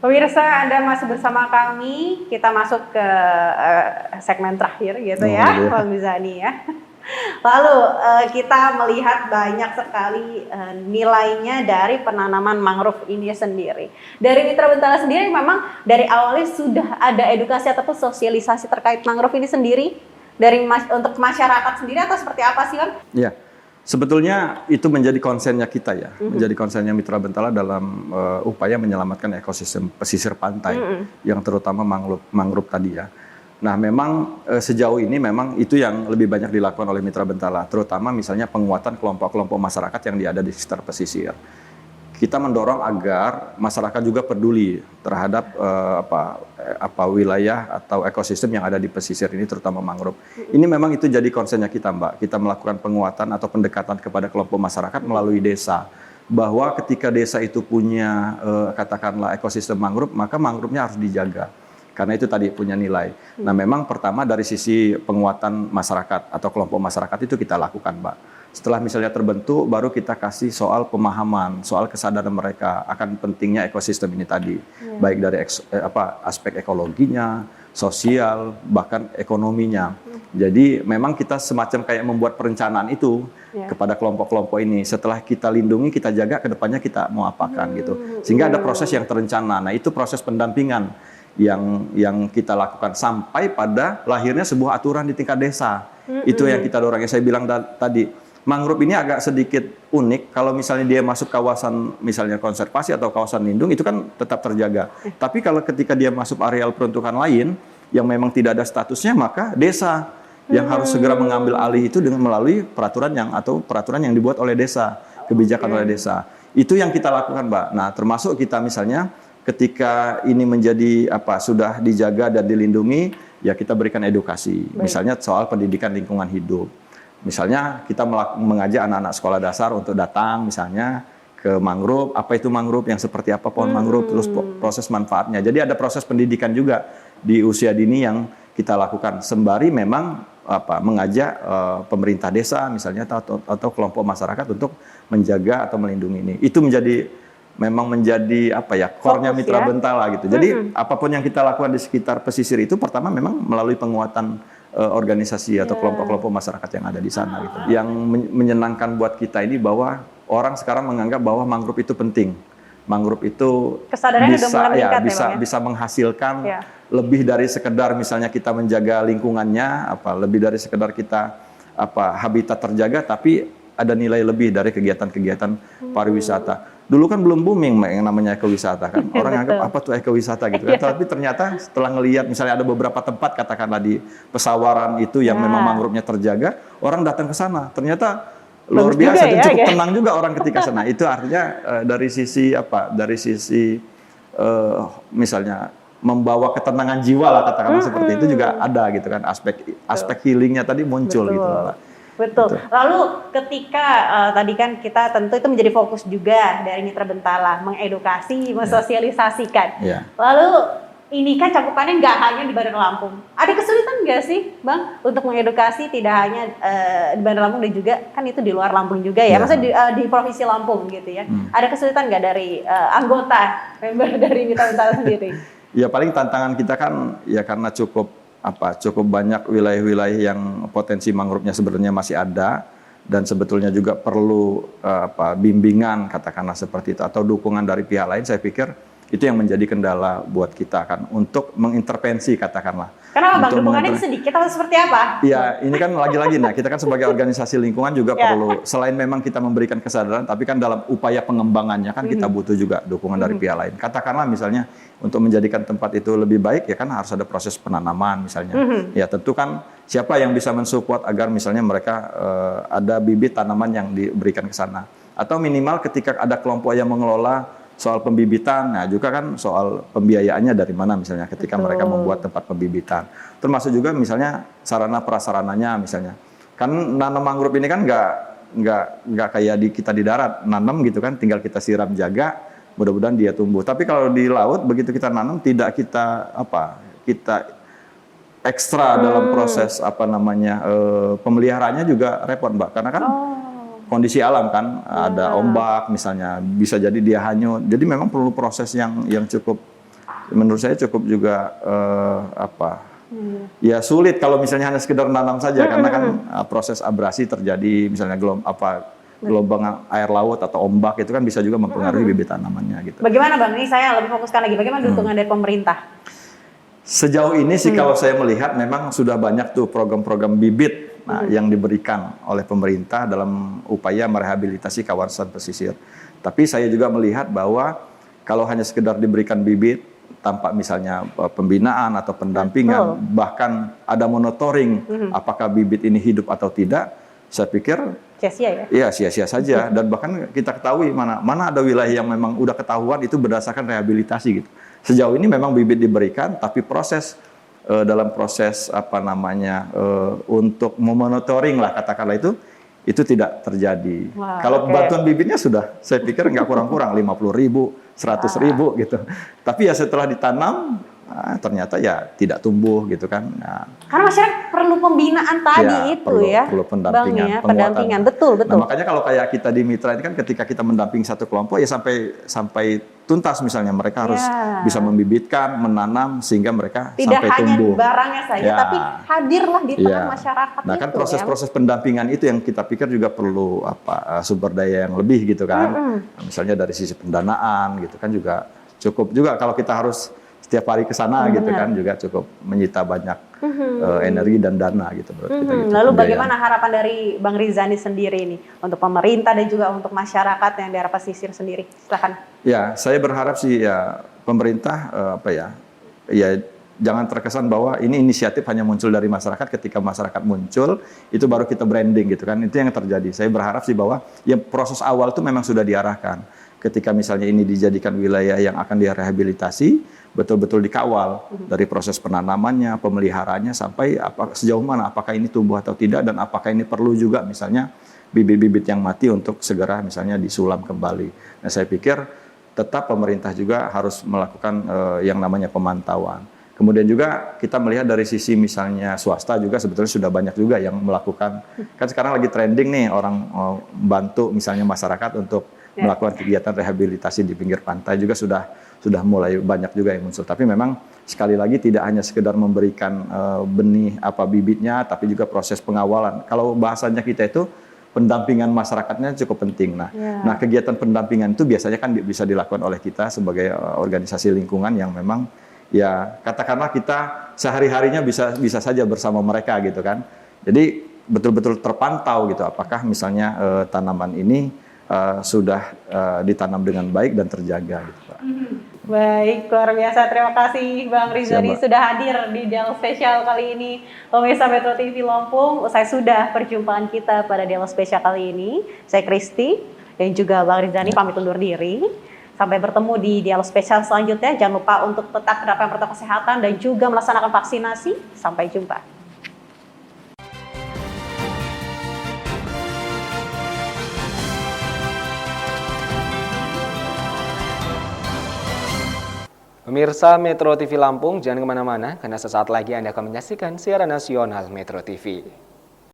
Pemirsa, Anda masih bersama kami. Kita masuk ke segmen terakhir gitu ya, Bang Mizani ya. Lalu kita melihat banyak sekali nilainya dari penanaman mangrove ini sendiri. Dari Mitra Bentala sendiri memang dari awalnya sudah ada edukasi ataupun sosialisasi terkait mangrove ini sendiri dari untuk masyarakat sendiri atau seperti apa sih, Bang? Iya. Sebetulnya itu menjadi konsennya kita ya, menjadi konsennya Mitra Bentala dalam upaya menyelamatkan ekosistem pesisir pantai, yang terutama mangrove tadi ya. Nah memang sejauh ini memang itu yang lebih banyak dilakukan oleh Mitra Bentala, terutama misalnya penguatan kelompok-kelompok masyarakat yang ada di sekitar pesisir. Kita mendorong agar masyarakat juga peduli terhadap wilayah atau ekosistem yang ada di pesisir ini, terutama mangrove. Ini memang itu jadi konsennya kita, Mbak. Kita melakukan penguatan atau pendekatan kepada kelompok masyarakat melalui desa. Bahwa ketika desa itu punya katakanlah ekosistem mangrove, maka mangrove-nya harus dijaga. Karena itu tadi punya nilai. Nah memang pertama dari sisi penguatan masyarakat atau kelompok masyarakat itu kita lakukan, Mbak. Setelah misalnya terbentuk, baru kita kasih soal pemahaman, soal kesadaran mereka akan pentingnya ekosistem ini tadi, baik dari aspek ekologinya, sosial, bahkan ekonominya. Jadi memang kita semacam kayak membuat perencanaan itu kepada kelompok-kelompok ini. Setelah kita lindungi, kita jaga, kedepannya kita mau apakan gitu. Sehingga ada proses yang terencana. Nah itu proses pendampingan yang kita lakukan sampai pada lahirnya sebuah aturan di tingkat desa. Itu yang kita dorong. Yang saya bilang tadi. Mangrove ini agak sedikit unik, kalau misalnya dia masuk kawasan misalnya konservasi atau kawasan lindung itu kan tetap terjaga. Tapi kalau ketika dia masuk areal peruntukan lain yang memang tidak ada statusnya, maka desa yang harus segera mengambil alih itu dengan melalui peraturan yang dibuat oleh desa, kebijakan oleh desa. Itu yang kita lakukan, Mbak. Nah, termasuk kita misalnya ketika ini menjadi sudah dijaga dan dilindungi, ya kita berikan edukasi. Misalnya soal pendidikan lingkungan hidup. Misalnya kita mengajak anak-anak sekolah dasar untuk datang misalnya ke mangrove, apa itu mangrove, yang seperti apa pohon mangrove, terus proses manfaatnya. Jadi ada proses pendidikan juga di usia dini yang kita lakukan sembari memang mengajak pemerintah desa misalnya atau kelompok masyarakat untuk menjaga atau melindungi ini. Itu memang menjadi core-nya Mitra Bentala gitu. Jadi apapun yang kita lakukan di sekitar pesisir itu pertama memang melalui penguatan organisasi atau kelompok-kelompok masyarakat yang ada di sana gitu. Yang menyenangkan buat kita ini bahwa orang sekarang menganggap bahwa mangrove itu penting. Mangrove itu bisa menghasilkan lebih dari sekedar misalnya kita menjaga lingkungannya, lebih dari sekedar kita habitat terjaga, tapi ada nilai lebih dari kegiatan-kegiatan pariwisata. Dulu kan belum booming yang namanya ekowisata kan. Orang anggap apa tuh ekowisata gitu kan. Tapi ternyata setelah ngelihat misalnya ada beberapa tempat katakanlah di Pesawaran itu yang memang mangrove-nya terjaga, orang datang ke sana. Ternyata luar biasa dan cukup tenang juga orang ketika sana. Itu artinya dari sisi misalnya membawa ketenangan jiwa lah katakanlah seperti itu juga ada gitu kan. Aspek healingnya tadi muncul gitu Pak. Betul. Lalu ketika tadi kan kita tentu itu menjadi fokus juga dari Mitra Bentala, mengedukasi, mensosialisasikan. Lalu ini kan cakupannya nggak hanya di Bandar Lampung. Ada kesulitan nggak sih, Bang, untuk mengedukasi tidak hanya di Bandar Lampung dan juga kan itu di luar Lampung juga ya, maksudnya di Provinsi Lampung gitu ya. Ada kesulitan nggak dari anggota member dari Mitra Bentala sendiri? Ya paling tantangan kita kan ya karena cukup banyak wilayah-wilayah yang potensi mangrove-nya sebenarnya masih ada dan sebetulnya juga perlu bimbingan katakanlah seperti itu atau dukungan dari pihak lain. Saya pikir itu yang menjadi kendala buat kita kan untuk mengintervensi katakanlah. Kenapa Bang? Dukungannya sedikit atau seperti apa? Ya ini kan lagi-lagi kita kan sebagai organisasi lingkungan juga perlu selain memang kita memberikan kesadaran, tapi kan dalam upaya pengembangannya kan kita butuh juga dukungan dari pihak lain. Katakanlah misalnya untuk menjadikan tempat itu lebih baik ya kan harus ada proses penanaman misalnya. Ya tentu kan siapa yang bisa mensupport agar misalnya mereka ada bibit tanaman yang diberikan ke sana. Atau minimal ketika ada kelompok yang mengelola soal pembibitan, nah juga kan soal pembiayaannya dari mana misalnya ketika mereka membuat tempat pembibitan. Termasuk juga misalnya sarana prasarananya misalnya. Kan nanam mangrove ini kan nggak kayak kita di darat nanam gitu kan, tinggal kita siram jaga, mudah-mudahan dia tumbuh. Tapi kalau di laut begitu kita nanam tidak kita ekstra dalam proses pemeliharaannya juga repot Mbak, karena kan kondisi alam kan, ada ombak misalnya, bisa jadi dia hanyut. Jadi memang perlu proses yang cukup menurut saya cukup juga ya sulit kalau misalnya hanya sekedar nanam saja karena kan proses abrasi terjadi misalnya gelombang air laut atau ombak itu kan bisa juga mempengaruhi bibit tanamannya gitu. Bagaimana Bang? Ini saya lebih fokuskan lagi. Bagaimana dukungan dari pemerintah? Sejauh ini sih kalau saya melihat memang sudah banyak tuh program-program bibit yang diberikan oleh pemerintah dalam upaya merehabilitasi kawasan pesisir. Tapi saya juga melihat bahwa kalau hanya sekedar diberikan bibit tanpa misalnya pembinaan atau pendampingan, bahkan ada monitoring apakah bibit ini hidup atau tidak, saya pikir sia-sia ya? Iya, sia-sia saja. Dan bahkan kita ketahui mana ada wilayah yang memang udah ketahuan itu berdasarkan rehabilitasi gitu. Sejauh ini memang bibit diberikan, tapi dalam proses untuk memonitoring lah katakanlah itu tidak terjadi. Kalau bantuan bibitnya sudah, saya pikir nggak kurang-kurang 50.000, 100.000 gitu. Tapi ya setelah ditanam ternyata ya tidak tumbuh gitu kan. Karena masyarakat perlu pembinaan tadi perlu pendampingan, pendampingan, betul. Nah, makanya kalau kayak kita di Mitra ini kan ketika kita mendampingi satu kelompok ya sampai tuntas misalnya mereka harus bisa membibitkan, menanam sehingga mereka tidak sampai tumbuh. Tidak hanya barangnya saja, tapi hadirlah di tengah masyarakat. Nah kan proses-proses pendampingan itu yang kita pikir juga perlu sumber daya yang lebih gitu kan. Nah, misalnya dari sisi pendanaan gitu kan juga cukup juga kalau kita harus setiap hari ke sana gitu kan juga cukup menyita banyak energi dan dana gitu menurut kita gitu. Lalu bagaimana harapan dari Bang Rizani sendiri ini untuk pemerintah dan juga untuk masyarakat yang daerah pesisir sendiri? Silakan. Ya, saya berharap sih ya pemerintah ya jangan terkesan bahwa ini inisiatif hanya muncul dari masyarakat, ketika masyarakat muncul itu baru kita branding gitu kan. Itu yang terjadi. Saya berharap sih bahwa ya proses awal itu memang sudah diarahkan. Ketika misalnya ini dijadikan wilayah yang akan direhabilitasi, betul-betul dikawal dari proses penanamannya, pemeliharaannya sampai sejauh mana apakah ini tumbuh atau tidak dan apakah ini perlu juga misalnya bibit-bibit yang mati untuk segera misalnya disulam kembali. Nah, saya pikir tetap pemerintah juga harus melakukan yang namanya pemantauan. Kemudian juga kita melihat dari sisi misalnya swasta juga sebetulnya sudah banyak juga yang melakukan, kan sekarang lagi trending nih orang bantu misalnya masyarakat untuk melakukan kegiatan rehabilitasi di pinggir pantai juga sudah mulai banyak juga yang muncul. Tapi memang sekali lagi tidak hanya sekedar memberikan benih bibitnya, tapi juga proses pengawalan. Kalau bahasanya kita itu pendampingan masyarakatnya cukup penting. Nah, kegiatan pendampingan itu biasanya kan bisa dilakukan oleh kita sebagai organisasi lingkungan yang memang ya katakanlah kita sehari-harinya bisa saja bersama mereka gitu kan. Jadi betul-betul terpantau gitu apakah misalnya tanaman ini sudah ditanam dengan baik dan terjaga gitu, Pak. Baik, luar biasa. Terima kasih Bang Rizani sudah hadir di Dialog Spesial kali ini. Pemirsa Metro TV Lampung, usai sudah perjumpaan kita pada Dialog Spesial kali ini. Saya Kristi dan juga Bang Rizani pamit undur diri. Sampai bertemu di Dialog Spesial selanjutnya. Jangan lupa untuk tetap terapkan protokol kesehatan dan juga melaksanakan vaksinasi. Sampai jumpa. Pemirsa Metro TV Lampung, jangan kemana-mana, karena sesaat lagi Anda akan menyaksikan siaran nasional Metro TV.